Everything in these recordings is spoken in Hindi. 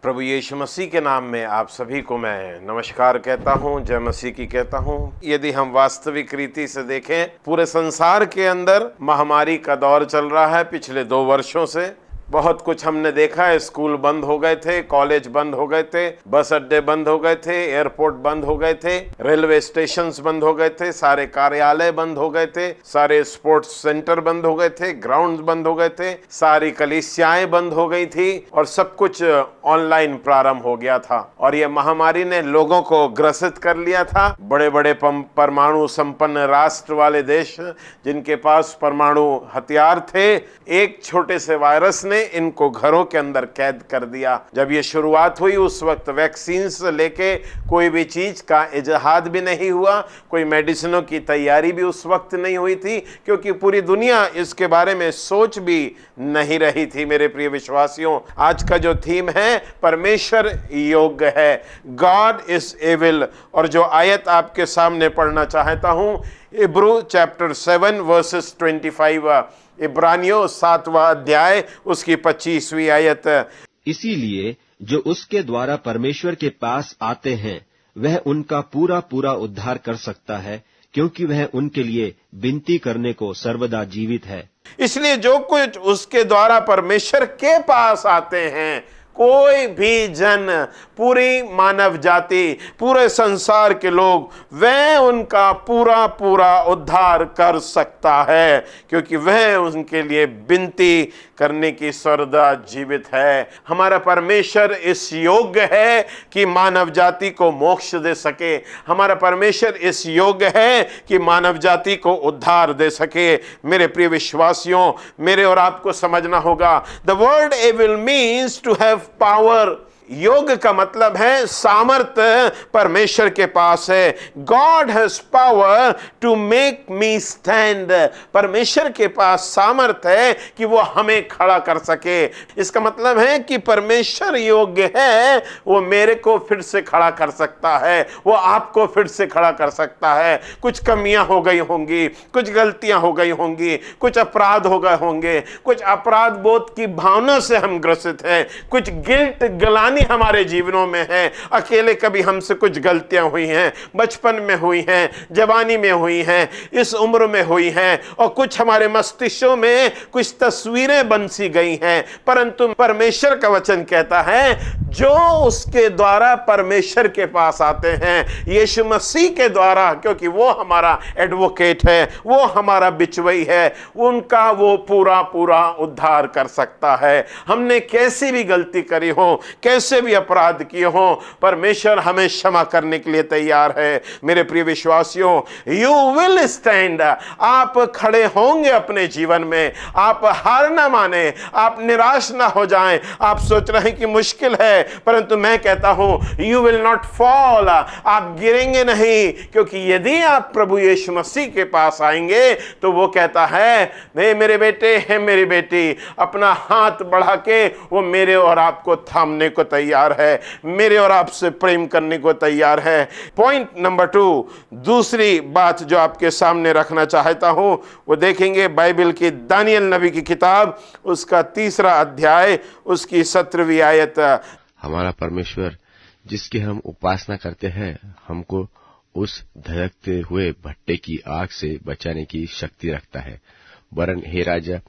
प्रभु यीशु मसीह के नाम में आप सभी को मैं नमस्कार कहता हूं, जय मसीह की कहता हूं। यदि हम वास्तविक रीति से देखें, पूरे संसार के अंदर महामारी का दौर चल रहा है। पिछले 2 वर्षों से बहुत कुछ हमने देखा है। स्कूल बंद हो गए थे, कॉलेज बंद हो गए थे, बस अड्डे बंद हो गए थे, एयरपोर्ट बंद हो गए थे, रेलवे स्टेशंस बंद हो गए थे, सारे कार्यालय बंद हो गए थे, सारे स्पोर्ट्स सेंटर बंद हो गए थे, ग्राउंड्स बंद हो गए थे, सारी कलीसियाएं बंद हो गई थी और सब कुछ ऑनलाइन प्रारंभ हो गया था। और ये महामारी ने लोगों को ग्रसित कर लिया था। बड़े बड़े परमाणु संपन्न राष्ट्र वाले देश जिनके पास परमाणु हथियार थे, एक छोटे से वायरस ने इनको घरों के अंदर कैद कर दिया। जब ये शुरुआत हुई उस वक्त वैक्सीन से लेके कोई भी चीज का इजहाद भी नहीं हुआ, कोई मेडिसिनों की तैयारी भी उस वक्त नहीं हुई थी, क्योंकि पूरी दुनिया इसके बारे में सोच भी नहीं रही थी। मेरे प्रिय विश्वासियों, आज का जो थीम है, परमेश्वर योग्य है, गॉड इज एविल। और जो आयत आपके सामने पढ़ना चाहता हूं, इब्रू चैप्टर 7 वर्सेस 25, इब्रानियों 7वां अध्याय उसकी 25वीं आयत। इसीलिए जो उसके द्वारा परमेश्वर के पास आते हैं वह उनका पूरा पूरा उद्धार कर सकता है, क्योंकि वह उनके लिए विनती करने को सर्वदा जीवित है। इसलिए जो कुछ उसके द्वारा परमेश्वर के पास आते हैं, कोई भी जन, पूरी मानव जाति, पूरे संसार के लोग, वह उनका पूरा पूरा उद्धार कर सकता है, क्योंकि वह उनके लिए विनती करने की सर्वदा जीवित है। हमारा परमेश्वर इस योग्य है कि मानव जाति को मोक्ष दे सके। हमारा परमेश्वर इस योग्य है कि मानव जाति को उद्धार दे सके। मेरे प्रिय विश्वासियों, मेरे और आपको समझना होगा, the word evil means to have power. योग का मतलब है सामर्थ्य परमेश्वर के पास है। God has power to make me stand. परमेश्वर के पास सामर्थ्य है कि वो हमें खड़ा कर सके। इसका मतलब है कि परमेश्वर योग्य है, वो मेरे को फिर से खड़ा कर सकता है, वो आपको फिर से खड़ा कर सकता है। कुछ कमियां हो गई होंगी, कुछ गलतियां हो गई होंगी, कुछ अपराध हो गए होंगे, कुछ अपराध बोध की भावना से हम ग्रसित हैं, कुछ गिल्ट गलानी हमारे जीवनों में है। अकेले कभी हमसे कुछ गलतियां हुई हैं, बचपन में हुई हैं, जवानी में हुई हैं, इस उम्र में हुई हैं, और कुछ हमारे मस्तिष्कों में कुछ तस्वीरें बन सी गई हैं। परंतु परमेश्वर का वचन कहता है, जो उसके द्वारा परमेश्वर के पास आते हैं, यीशु मसीह के द्वारा, क्योंकि वो हमारा एडवोकेट है, वो हमारा बिचवई है, उनका वो पूरा पूरा उद्धार कर सकता है। हमने कैसी भी गलती करी हो, कैसे भी अपराध किए हो, परमेश्वर हमें क्षमा करने के लिए तैयार है। मेरे प्रिय विश्वासियों, यू विल स्टैंड। आप खड़े होंगे अपने जीवन में। आप हार ना माने, आप निराश ना हो जाएं। आप सोच रहे हैं कि मुश्किल है, परंतु मैं कहता हूं, यू विल नॉट फॉल। आप गिरेंगे नहीं, क्योंकि यदि आप प्रभु यीशु मसीह के पास आएंगे तो वो कहता है, हे मेरे बेटे, हे मेरी बेटी, अपना हाथ बढ़ा के वो मेरे और आपको थामने को तैयार है, मेरे और आपसे प्रेम करने को तैयार है। पॉइंट नंबर 2, दूसरी बात जो आपके सामने रखना चाहता हूं, वो देखेंगे बाइबल की दानियल नबी की किताब, उसका 3रा अध्याय, उसकी 17वीं आयत। हमारा परमेश्वर जिसकी हम उपासना करते हैं, हमको उस धधकते हुए भट्टे की आग से बचाने की शक्ति रखता है। वरन हे राजा,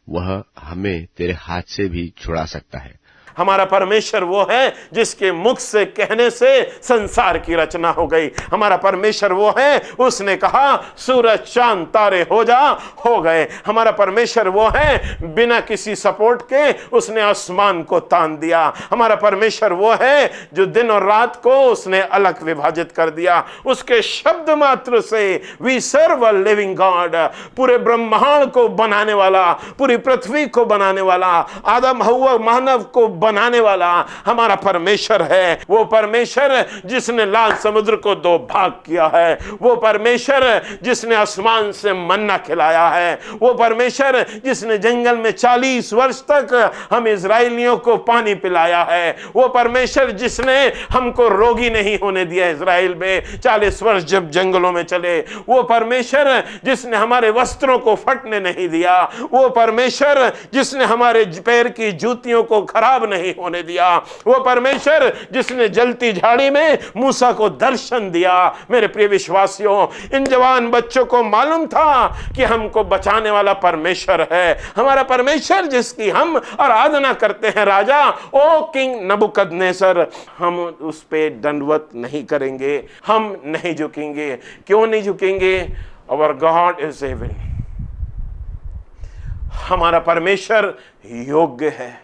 वह हमें तेरे हाथ से भी छुड़ा सकता है। हमारा परमेश्वर वो है जिसके मुख से कहने से संसार की रचना हो गई। हमारा परमेश्वर वो है, उसने कहा सूरज चांद तारे हो जा, हो गए। हमारा परमेश्वर वो है, बिना किसी सपोर्ट के उसने आसमान को तान दिया। हमारा परमेश्वर वो है जो दिन और रात को उसने अलग विभाजित कर दिया। उसके शब्द मात्र से we serve a living God. पूरे ब्रह्मांड को बनाने वाला, पूरी पृथ्वी को बनाने वाला, आदम हव्वा मानव को बनाने वाला हमारा परमेश्वर है। वो परमेश्वर जिसने लाल समुद्र को 2 भाग किया है, वो परमेश्वर जिसने आसमान से मन्ना खिलाया है, वो परमेश्वर जिसने जंगल में 40 वर्ष तक हम इजराइलियों को पानी पिलाया है, वो परमेश्वर जिसने हमको रोगी नहीं होने दिया इजराइल में 40 वर्ष जब जंगलों में चले, वो परमेश्वर जिसने हमारे वस्त्रों को फटने नहीं दिया, वो परमेश्वर जिसने हमारे पैर की जूतियों को खराब नहीं नहीं होने दिया। वो परमेश्वर जिसने जलती झाड़ी में मूसा को दर्शन दिया। मेरे प्रिय विश्वासियों, इन जवान बच्चों को मालूम था कि हमको बचाने वाला परमेश्वर है। हमारा परमेश्वर जिसकी हम आराधना करते हैं, राजा ओ किंग नबूकदनेस्सर, हम उस पे दंडवत नहीं करेंगे, हम नहीं झुकेंगे। क्यों नहीं झुकेंगे? Our God is able. हमारा परमेश्वर योग्य है।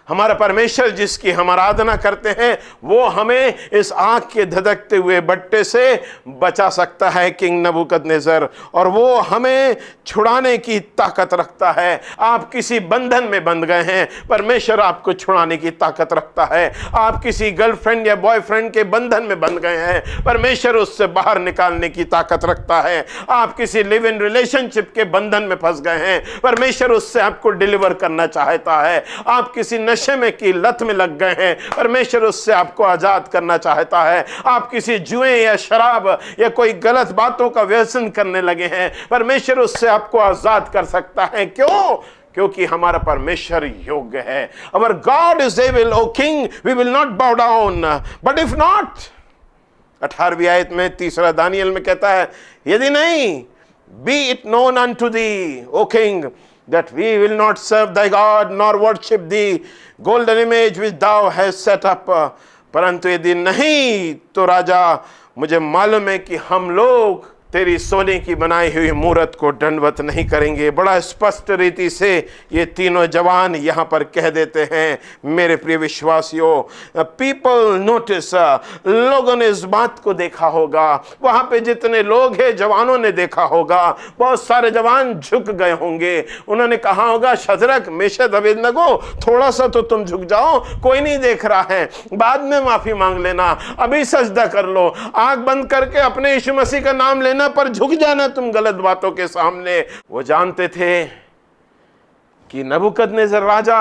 हमारा परमेश्वर जिसकी हम आराधना करते हैं वो हमें इस आग के धधकते हुए भट्टे से बचा सकता है किंग नबूकदनेस्सर, और वो हमें छुड़ाने की ताकत रखता है। आप किसी बंधन में बंध गए हैं, परमेश्वर आपको छुड़ाने की ताकत रखता है। आप किसी गर्लफ्रेंड या बॉयफ्रेंड के बंधन में बंध गए हैं, परमेश्वर उससे बाहर निकालने की ताकत रखता है। आप किसी लिव इन रिलेशनशिप के बंधन में फंस गए हैं, परमेश्वर उससे आपको डिलीवर करना चाहता है। आप किसी नशे में की लत में लग गए हैं, परमेश्वर उससे आपको आजाद करना चाहता है। आप किसी जुए या शराब या कोई गलत बातों का व्यसन करने लगे हैं, परमेश्वर उससे आपको आजाद कर सकता है। क्यों? क्योंकि हमारा परमेश्वर योग्य है। Our God is able, O King, we will not bow down. But if not, 18वीं आयत में तीसरा दानियल में कहता है, यदि नहीं, be it known unto thee, O King, that we will not serve thy God nor worship thee golden image which thou hast set up. परंतु यदि नहीं तो राजा, मुझे मालूम है कि हम लोग तेरी सोने की बनाई हुई मूरत को दंडवत नहीं करेंगे। बड़ा स्पष्ट रीति से ये तीनों जवान यहाँ पर कह देते हैं। मेरे प्रिय विश्वासियों, पीपल नोटिस, लोगों ने इस बात को देखा होगा। वहाँ पे जितने लोग हैं जवानों ने देखा होगा। बहुत सारे जवान झुक गए होंगे। उन्होंने कहा होगा, शद्रक मेशक अबेदनगो, थोड़ा सा तो तुम झुक जाओ, कोई नहीं देख रहा है, बाद में माफी मांग लेना, अभी सजदा कर लो, आंख बंद करके अपने यीशु मसीह का नाम लेना, पर झुक जाना तुम गलत बातों के सामने। वो जानते थे कि नबूकदनेस्सर राजा,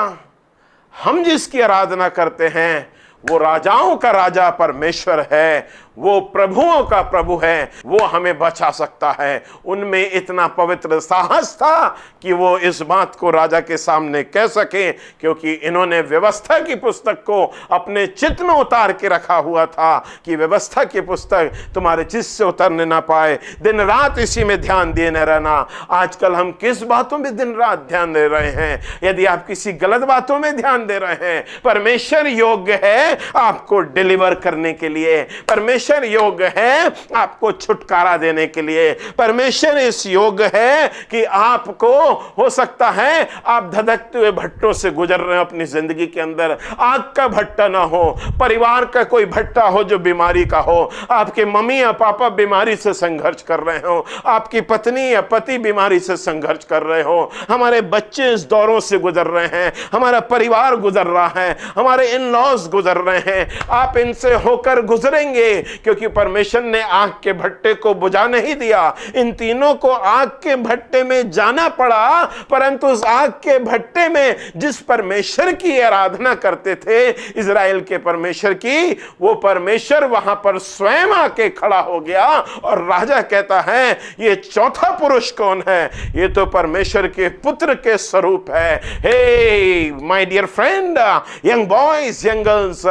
हम जिसकी आराधना करते हैं वो राजाओं का राजा परमेश्वर है, वो प्रभुओं का प्रभु है, वो हमें बचा सकता है। उनमें इतना पवित्र साहस था कि वो इस बात को राजा के सामने कह सके, क्योंकि इन्होंने व्यवस्था की पुस्तक को अपने चित्त में उतार के रखा हुआ था कि व्यवस्था की पुस्तक तुम्हारे चित्त से उतरने ना पाए। दिन रात इसी में ध्यान दिए न रहना। आजकल हम किस बातों में दिन रात ध्यान दे रहे हैं? यदि आप किसी गलत बातों में ध्यान दे रहे हैं, परमेश्वर योग्य है आपको डिलीवर करने के लिए, परमेश्वर योग्य है आपको छुटकारा देने के लिए, परमेश्वर इस योग्य है कि आपको, हो सकता है आप धधकते हुए भट्टों से गुजर रहे हो अपनी जिंदगी के अंदर, आग का भट्टा ना हो, परिवार का कोई भट्टा हो जो बीमारी का हो, आपके मम्मी या पापा बीमारी से संघर्ष कर रहे हो, आपकी पत्नी या पति बीमारी से संघर्ष कर रहे हो, हमारे बच्चे इस दौरों से गुजर रहे हैं, हमारा परिवार गुजर रहा है, हमारे इन लॉज गुजर रहे हैं, आप इनसे होकर गुजरेंगे, क्योंकि परमेश्वर ने आग के भट्टे को बुझा नहीं दिया। इन तीनों को आग के भट्टे में जाना पड़ा, परंतु उस आग के भट्टे में जिस परमेश्वर की आराधना करते थे, इजराइल के परमेश्वर की, वो परमेश्वर वहां पर स्वयं आके खड़ा हो गया और राजा कहता है, ये चौथा पुरुष कौन है? ये तो परमेश्वर के पुत्र के स्वरूप है। Hey my dear friend, young boys, young girls,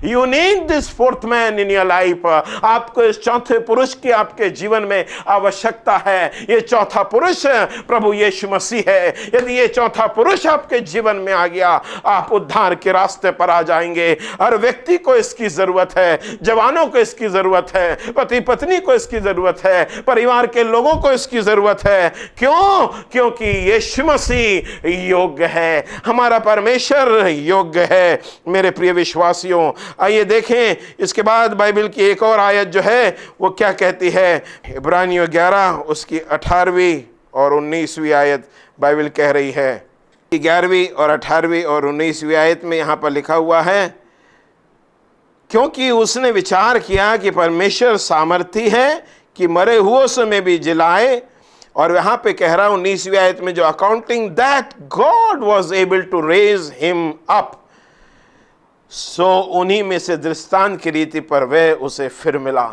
you need this fourth man in your life. आपको इस चौथे पुरुष की आपके जीवन में आवश्यकता है। ये चौथा पुरुष प्रभु यीशु मसीह है। यदि ये चौथा पुरुष आपके जीवन में आ गया, आप उद्धार के रास्ते पर आ जाएंगे। हर व्यक्ति को इसकी जरूरत है, जवानों को इसकी जरूरत है, पति पत्नी को इसकी जरूरत है, परिवार के लोगों को इसकी जरूरत है। क्यों? क्योंकि यीशु मसीह योग्य है, हमारा परमेश्वर योग्य है। मेरे प्रिय विश्वासियों, आइए देखें इसके बाद बाइबल की एक और आयत जो है वो क्या कहती है। इब्रानियों 11 उसकी 18वीं और 19वीं आयत बाइबल कह रही है। 11वीं और 18वीं और 19वीं आयत में यहाँ पर लिखा हुआ है, क्योंकि उसने विचार किया कि परमेश्वर सामर्थी है कि मरे हुओं से में भी जिलाए। और यहाँ पे कह रहा 19वीं आयत में, जो accounting that God was able to raise him up, so उन्हीं में से दृष्टांत की रीति पर वह उसे फिर मिला।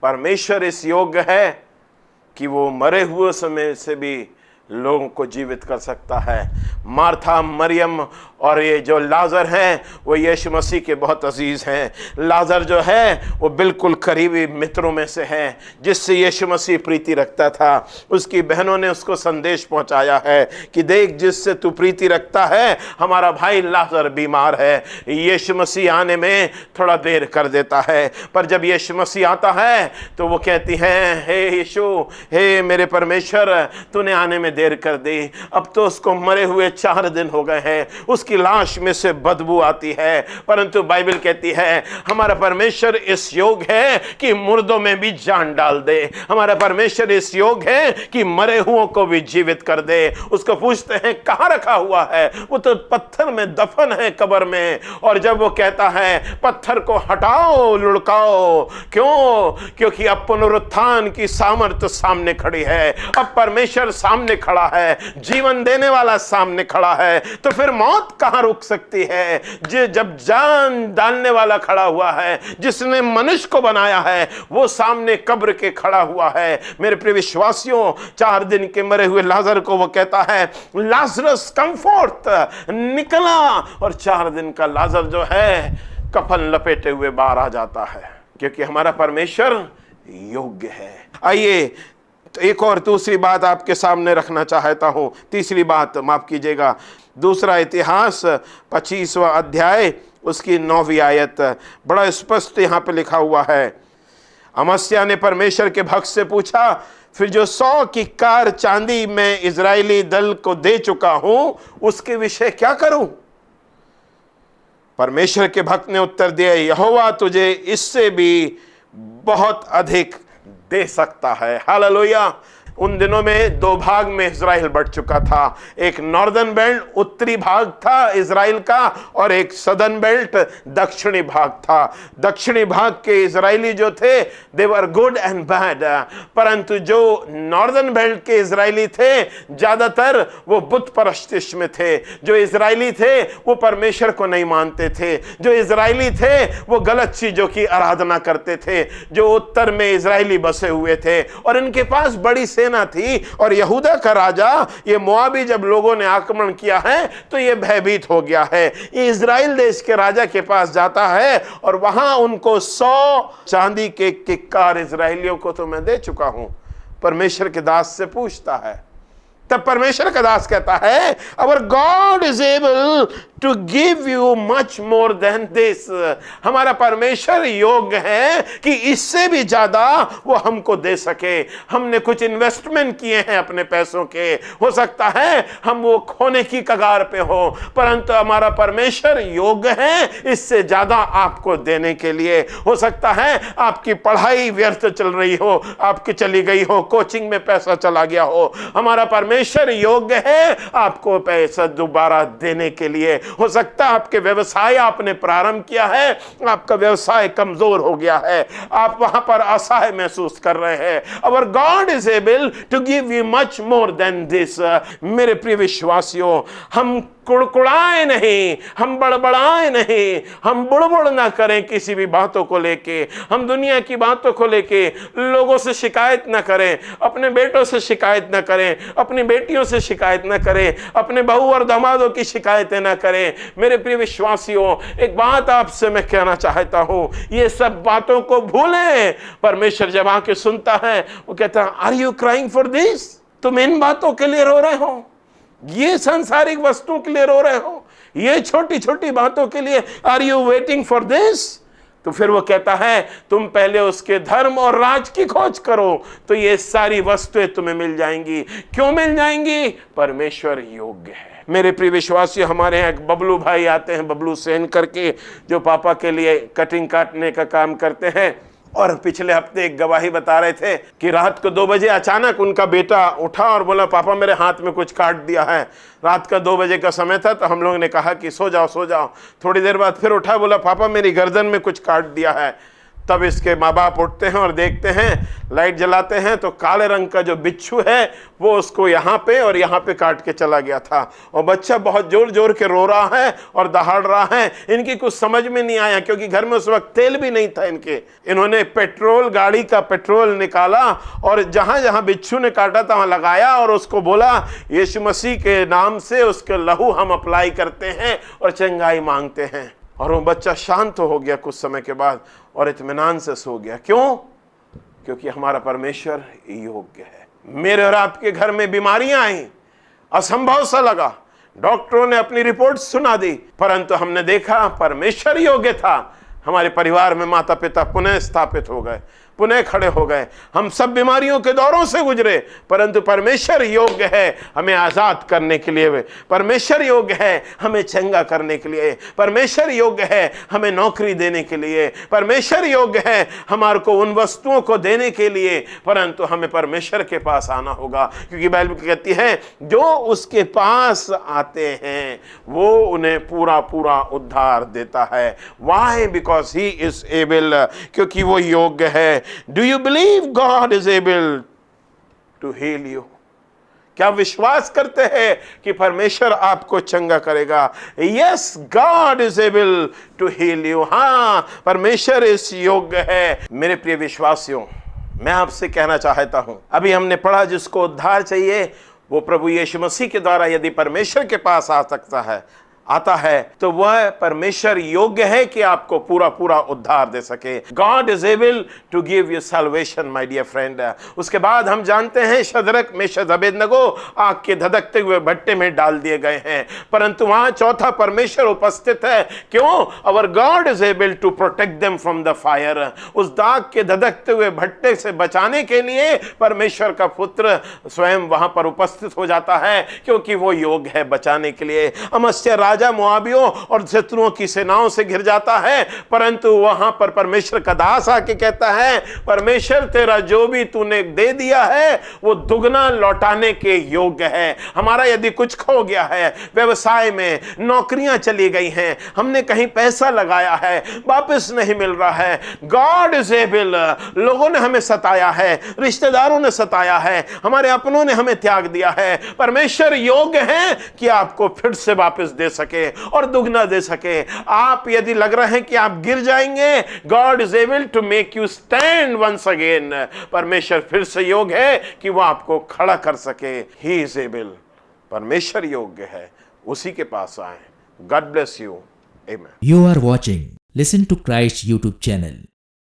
परमेश्वर इस योग्य है कि वो मरे हुए समय से भी लोगों को जीवित कर सकता है। मार्था, मरियम और ये जो लाजर हैं वो यीशु मसीह के बहुत अजीज हैं। लाजर जो है वो बिल्कुल करीबी मित्रों में से है जिससे यीशु मसीह प्रीति रखता था। उसकी बहनों ने उसको संदेश पहुंचाया है कि देख, जिससे तू प्रीति रखता है हमारा भाई लाजर बीमार है। यीशु मसीह आने में थोड़ा देर कर देता है, पर जब यीशु मसीह आता है तो वो कहती है, हे यीशु, हे मेरे परमेश्वर, तूने आने में देर कर दी। अब तो उसको मरे हुए 4 दिन हो गए हैं, उसकी लाश में से बदबू आती है, परंतु बाइबल कहती है हमारा परमेश्वर इस योग है कि मुर्दों में भी जान डाल दे। हमारा परमेश्वर इस योग है कि मरे हुओं को भी जीवित कर दे। उसको पूछते हैं कहां रखा हुआ है? वो तो पत्थर में दफन है, कब्र में। और जब वो कहता है पत्थर को हटाओ, लुढ़काओ, क्यों? क्योंकि अब पुनरुत्थान की सामर्थ्य सामने खड़ी है। अब परमेश्वर सामने खड़ा है, जीवन देने वाला सामने खड़ा है, तो फिर मौत कहां रुक सकती है? जब जान डालने वाला खड़ा हुआ है, जिसने मनुष्य को बनाया है, वो सामने कब्र के खड़ा हुआ है। मेरे प्रिय विश्वासियों, 4 दिन के मरे हुए लाजर को वो कहता है लाजरस कम फोर्थ, निकला। और 4 दिन का लाजर जो है कफन लपेटे हुए बाहर आ जाता है, क्योंकि हमारा परमेश्वर योग्य है। आइए तो एक और दूसरी बात आपके सामने रखना चाहता हूं। तीसरी बात, माफ कीजिएगा, दूसरा इतिहास 25वां अध्याय उसकी 9वीं आयत, बड़ा स्पष्ट यहां पे लिखा हुआ है। अमस्या ने परमेश्वर के भक्त से पूछा, फिर जो 100 किक्कार चांदी मैं इजरायली दल को दे चुका हूं उसके विषय क्या करूं? परमेश्वर के भक्त ने उत्तर दिया, यहोवा तुझे इससे भी बहुत अधिक दे सकता है। हालेलुया। उन दिनों में 2 भाग में इजराइल बढ़ चुका था। एक नॉर्दर्न बेल्ट, उत्तरी भाग था इजराइल का, और एक सदर्न बेल्ट, दक्षिणी भाग था। दक्षिणी भाग के इजरायली जो थे दे वर गुड एंड बैड, परंतु जो नॉर्दर्न बेल्ट के इजरायली थे ज्यादातर वो बुत परस्तिश में थे। जो इजरायली थे वो परमेश्वर को नहीं मानते थे। जो इजरायली थे वो गलत चीजों की आराधना करते थे। जो उत्तर में इजरायली बसे हुए थे और इनके पास बड़ी सेना थी, और यहूदा का राजा ये मोआबी जब लोगों ने आक्रमण किया है तो ये भयभीत हो गया है। ये इजराइल देश के राजा के पास जाता है और वहां उनको 100 चांदी के किक्कार इजराइलियों को तो मैं दे चुका हूं। परमेश्वर के दास से पूछता है, तब परमेश्वर का दास कहता है, our God is able to give you much more than this. हमारा परमेश्वर योग्य है कि इससे भी ज्यादा वो हमको दे सके। हमने कुछ इन्वेस्टमेंट किए हैं अपने पैसों के, हो सकता है हम वो खोने की कगार पे हो, परंतु हमारा परमेश्वर योग्य है इससे ज्यादा आपको देने के लिए। हो सकता है आपकी पढ़ाई व्यर्थ चल रही हो, आपकी चली गई हो, कोचिंग में पैसा चला गया हो, हमारा परमेश्वर योग्य है आपको पैसा दोबारा देने के लिए। हो सकता है आपके व्यवसाय आपने प्रारंभ किया है, आपका व्यवसाय कमजोर हो गया है, आप वहां पर असहाय महसूस कर रहे हैं। Our God is able to give you much more than this. मेरे प्रिय विश्वासियों, हम कुड़कुड़ाए नहीं, हम बड़बड़ाए नहीं, हम बुड़बुड़ ना करें किसी भी बातों को लेके, हम दुनिया की बातों को लेके लोगों से शिकायत ना करें, अपने बेटों से शिकायत ना करें, अपनी बेटियों से शिकायत ना करें, अपने बहू और दामादों की शिकायतें ना करें। मेरे प्रिय विश्वासियों, एक बात आपसे मैं कहना चाहता हूं, ये सब बातों को भूलें। परमेश्वर जब आके सुनता है वो कहता है, are you crying for this? तुम इन बातों के लिए रो रहे हो, ये सांसारिक वस्तुओं के लिए रो रहे हो, ये छोटी छोटी बातों के लिए, are you waiting for this? तो फिर वो कहता है, तुम पहले उसके धर्म और राज की खोज करो तो ये सारी वस्तुएं तुम्हें मिल जाएंगी। क्यों मिल जाएंगी? परमेश्वर योग्य है। मेरे प्रिय विश्वासियों, हमारे यहाँ एक बबलू भाई आते हैं, बबलू सेन करके, जो पापा के लिए कटिंग काटने का काम करते हैं। और पिछले हफ्ते एक गवाही बता रहे थे कि रात को 2 बजे अचानक उनका बेटा उठा और बोला, पापा मेरे हाथ में कुछ काट दिया है। रात का 2 बजे का समय था, तो हम लोगों ने कहा कि सो जाओ सो जाओ। थोड़ी देर बाद फिर उठा, बोला पापा मेरी गर्दन में कुछ काट दिया है। तब इसके माँ बाप उठते हैं और देखते हैं, लाइट जलाते हैं तो काले रंग का जो बिच्छू है वो उसको यहाँ पे और यहाँ पे काट के चला गया था। और बच्चा बहुत जोर जोर के रो रहा है और दहाड़ रहा है। इनकी कुछ समझ में नहीं आया, क्योंकि घर में उस वक्त तेल भी नहीं था इनके। इन्होंने पेट्रोल, गाड़ी का पेट्रोल निकाला और जहां जहां बिच्छू ने काटा था वहां लगाया और उसको बोला, यीशु मसीह के नाम से उसके लहू हम अप्लाई करते हैं और चंगाई मांगते हैं। और वो बच्चा शांत हो गया कुछ समय के बाद और इत्मीनान से सो गया। क्यों? क्योंकि हमारा परमेश्वर योग्य है। मेरे और आपके घर में बीमारियां आई, असंभव सा लगा, डॉक्टरों ने अपनी रिपोर्ट सुना दी, परंतु हमने देखा परमेश्वर योग्य था। हमारे परिवार में माता पिता पुनः स्थापित हो गए, पुनः खड़े हो गए। हम सब बीमारियों के दौरों से गुजरे, परंतु परमेश्वर योग्य है हमें आजाद करने के लिए। परमेश्वर योग्य है हमें चंगा करने के लिए। परमेश्वर योग्य है हमें नौकरी देने के लिए। परमेश्वर योग्य है हमारे को उन वस्तुओं को देने के लिए, परंतु हमें परमेश्वर के पास आना होगा, क्योंकि बाइबल कहती है जो उसके पास आते हैं वो उन्हें पूरा पूरा उद्धार देता है। Why? Because he is able, क्योंकि वो योग्य है। Do you believe God is able to heal you? क्या विश्वास करते हैं कि परमेश्वर आपको चंगा करेगा? Yes, God is able to heal you. हाँ, परमेश्वर इस योग्य है। मेरे प्रिय विश्वासियों, मैं आपसे कहना चाहता हूं, अभी हमने पढ़ा जिसको उद्धार चाहिए वो प्रभु यीशु मसीह के द्वारा यदि परमेश्वर के पास आता है तो वह परमेश्वर योग्य है कि आपको पूरा पूरा उद्धार दे सके। God is able to give you salvation my dear friend. उसके बाद हम जानते हैं शद्रक, मेशक, अबेदनगो आग के धधकते हुए भट्टे में डाल दिए गए हैं, परंतु वहां चौथा परमेश्वर उपस्थित है। क्यों? Our God is able to protect them from the fire. उस दाग के धधकते हुए भट्टे से बचाने के लिए परमेश्वर का पुत्र स्वयं वहां पर उपस्थित हो जाता है, क्योंकि वो योग्य है बचाने के लिए। अमस्या राजा मोआबियों और शत्रुओं की सेनाओं से घिर जाता है, परंतु वहां पर परमेश्वर का दास आके कहता है, परमेश्वर तेरा जो भी तूने दे दिया है वो दुगना लौटाने के योग्य है। हमारा यदि कुछ खो गया है, व्यवसाय में नौकरियां चली गई हैं, हमने कहीं पैसा लगाया है वापस नहीं मिल रहा है, गॉड इज एबल। लोगों ने हमें सताया है, रिश्तेदारों ने सताया है, हमारे अपनों ने हमें त्याग दिया है, परमेश्वर योग्य है कि आपको फिर से वापस दे सके और दुगना दे सके। आप यदि लग रहे हैं कि आप गिर जाएंगे, God is able to make you stand once again. परमेश्वर फिर से योग्य है कि वह आपको खड़ा कर सके। ही इज एबल, परमेश्वर योग्य है, उसी के पास आए। God bless you, amen. You are watching Listen to Christ YouTube channel.